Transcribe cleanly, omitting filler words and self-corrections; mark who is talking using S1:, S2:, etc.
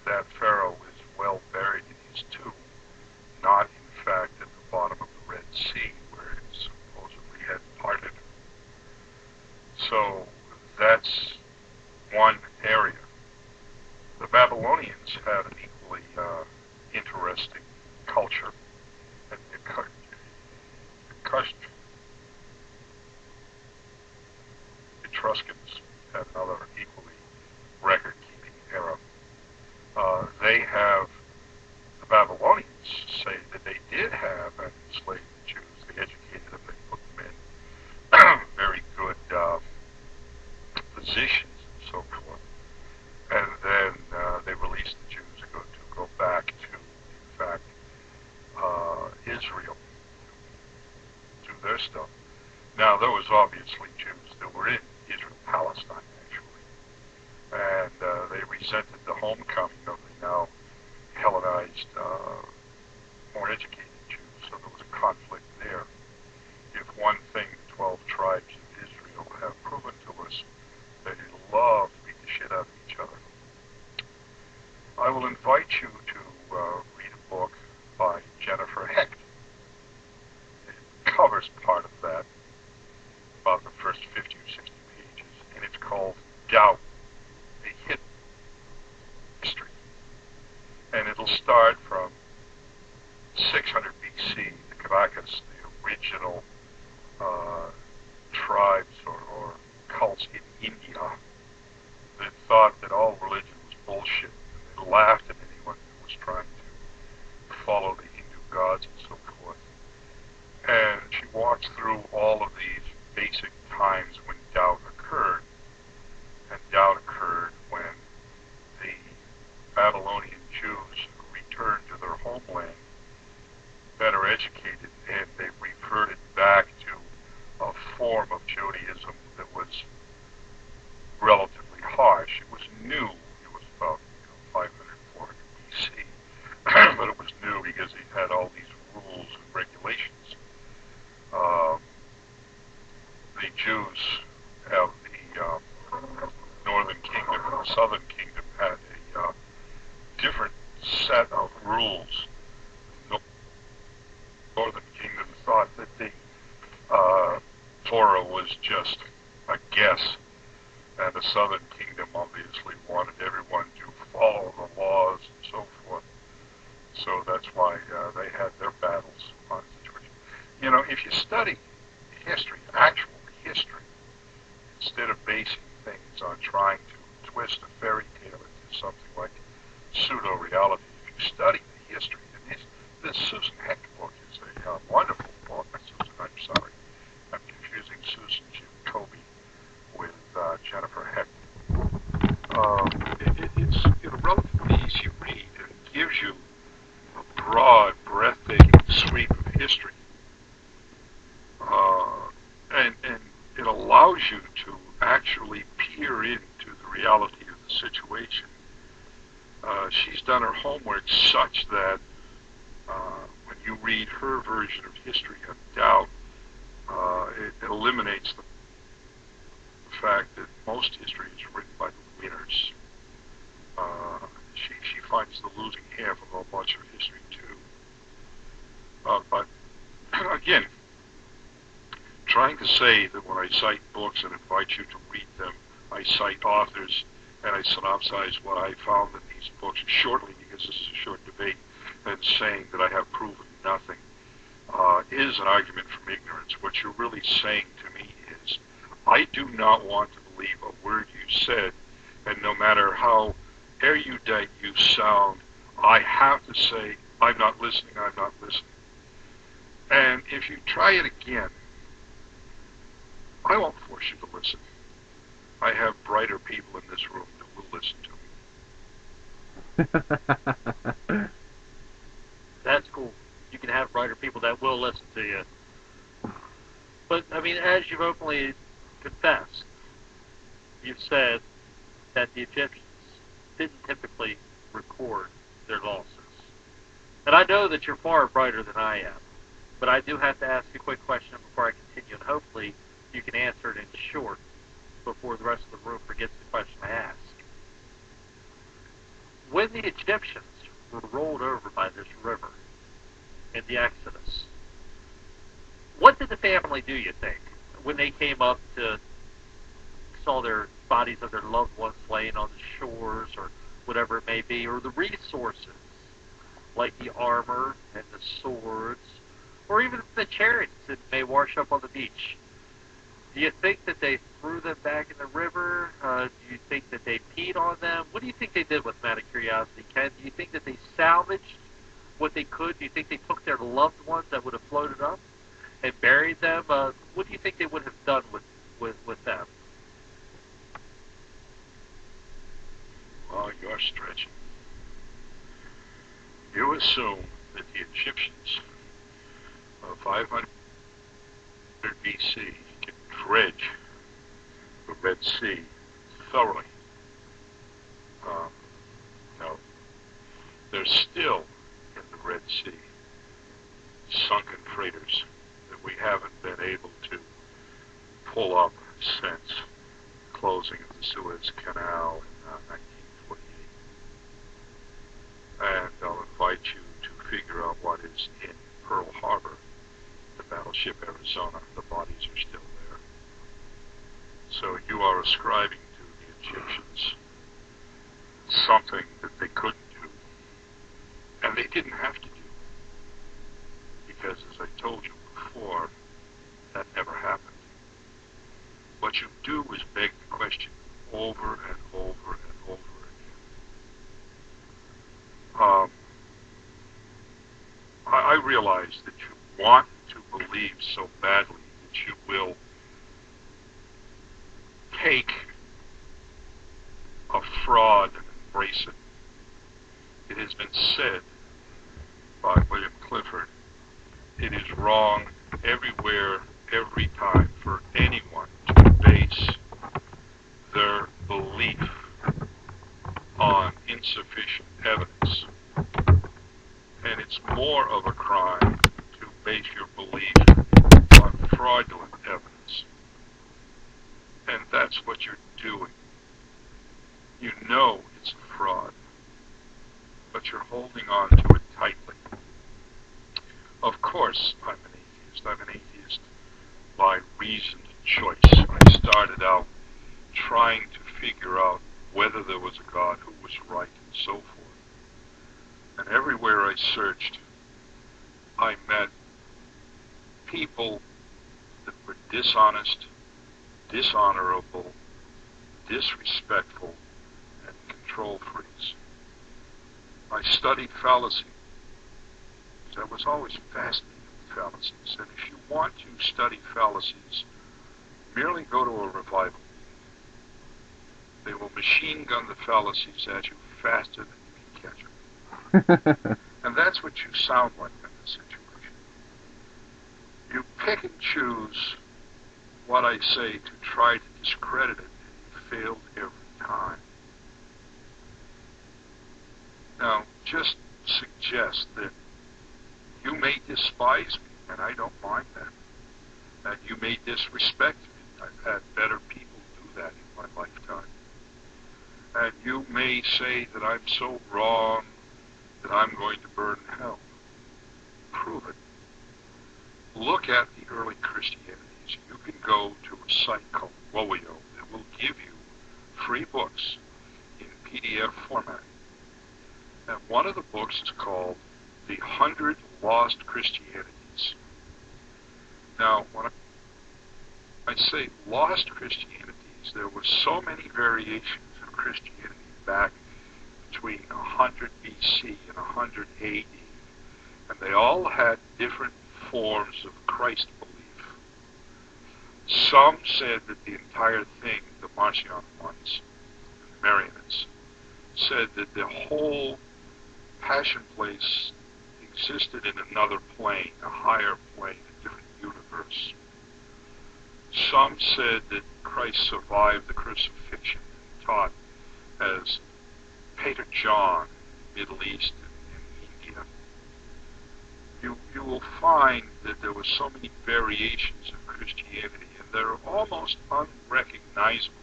S1: that pharaoh is well buried in his tomb, not in fact at the bottom of the Red Sea where it supposedly had parted. So that's one area. The Babylonians had an equally interesting culture, and Etruscans had another equally record-keeping era. The Babylonians say that they did have and enslaved the Jews. They educated them, they put them in very good positions and so forth. And then they released the Jews to go back to, in fact, Israel to do their stuff. Now, there was obviously Jews that were in Israel, Palestine, actually. And they resented the homecoming of the now Hellenized, more educated Jews, so there was a conflict there. If one thing the 12 tribes of Israel have proven to us, they love to beat the shit out of each other. I will invite you to read a book by Jennifer Hecht. It covers part of that, about the first 50 or 60 pages, and it's called Doubt, a Hidden History. And it'll start from 600 BC, the Kavakas, the original tribes or cults in India that thought that all religion was bullshit. And they laughed at anyone who was trying to follow the Hindu gods and so forth. And she walks through all of these basic times when doubt occurred. And doubt occurred when the Babylonian Jews returned to their homeland, better educated, and they reverted back to a form of Judaism that was relatively harsh. It was new. It was about 500, 400 BC, but it was new because it had all these rules and regulations. The Jews have the northern kingdom and the southern kingdom had a different set of rules. The northern kingdom thought that the Torah was just a guess, and the southern kingdom obviously wanted everyone to follow the laws and so forth. So that's why they had their battles on the situation. You know, if you study history, actual history, instead of basing things on trying to twist a fairy tale into something like pseudo-reality, if you study the history, and this Susan Hecht book is a wonderful book. I'm sorry, I'm confusing Susan Jacoby with Jennifer Hecht. It's a relatively easy read and gives you a broad, breathtaking sweep of history. And it allows you to actually peer into the reality of the situation. She's done her homework such that when you read her version of history of doubt, it eliminates the fact that most history is written by the winners. She finds the losing half of a bunch of history too. But again, trying to say that when I cite books and invite you to read them, I cite authors and I synopsize what I found in these books shortly, because this is a short debate, and saying that I have proven nothing is an argument from ignorance. What you're really saying to me is, I do not want to believe a word you said, and no matter how erudite you sound, I have to say, I'm not listening, I'm not listening. And if you try it again, I won't force you to listen. I have brighter people in this room that will listen to me.
S2: That's cool. You can have brighter people that will listen to you. But, I mean, as you've openly confessed, you've said that the Egyptians didn't typically record their losses. And I know that you're far brighter than I am, but I do have to ask you a quick question before I continue, and hopefully you can answer it in short before the rest of the room forgets the question I asked. when the Egyptians were rolled over by this river in the Exodus, what did the family do, you think, when they came up to saw their bodies of their loved ones laying on the shores or whatever it may be, or the resources like the armor and the swords, or even the chariots that may wash up on the beach? Do you think that they threw them back in the river? Do you think that they peed on them? What do you think they did with them, out of curiosity, Ken? Do you think that they salvaged what they could? Do you think they took their loved ones that would have floated up and buried them? What do you think they would have done with them?
S1: Well, you're stretching. You assume that the Egyptians of 500 BC can dredge the Red Sea thoroughly. No. There's still in the Red Sea sunken freighters that we haven't been able to pull up since closing of the Suez Canal in 1948. And I'll invite you to figure out what is in Pearl Harbor, the battleship Arizona. The bodies are still there. So you are ascribing to the Egyptians something that they couldn't do, and they didn't have to do, because as I told you before, that never happened. What you do is beg the question over and over and over again. I realize that you want to believe so badly that you will take a fraud and embrace it. It has been said by William Clifford, it is wrong everywhere, every time, for anyone to base their belief on insufficient evidence. And it's more of a crime to base your belief on fraudulent evidence. And that's what you're doing. You know it's a fraud, but you're holding on to it tightly. Of course, I'm an atheist. I'm an atheist by reasoned choice. I started out trying to figure out whether there was a God who was right and so forth. And everywhere I searched, I met people that were dishonest, dishonorable, disrespectful, and control freaks. I studied fallacy. I was always fascinated with fallacies. And if you want to study fallacies, merely go to a revival. They will machine gun the fallacies at you faster than you can catch them. And that's what you sound like in this situation. You pick and choose what I say to try to discredit it, and you failed every time. Now, just suggest that you may despise me, and I don't mind that. And you may disrespect me. I've had better people do that in my lifetime. And you may say that I'm so wrong that I'm going to burn in hell. Prove it. Look at the early Christianities. You can go to a site called Woeo that will give you free books in PDF format. And one of the books is called The 100 Lost Christianities. Now, when I say lost Christianities, there were so many variations of Christianity back between 100 BC and 100 AD, and they all had different forms of Christ belief. Some said that the entire thing, the Marcion ones, the Marianites, said that the whole Passion place existed in another plane, a higher plane, a different universe. Some said that Christ survived the crucifixion and taught as Peter John, Middle East and India. You will find that there were so many variations of Christianity, and they're almost unrecognizable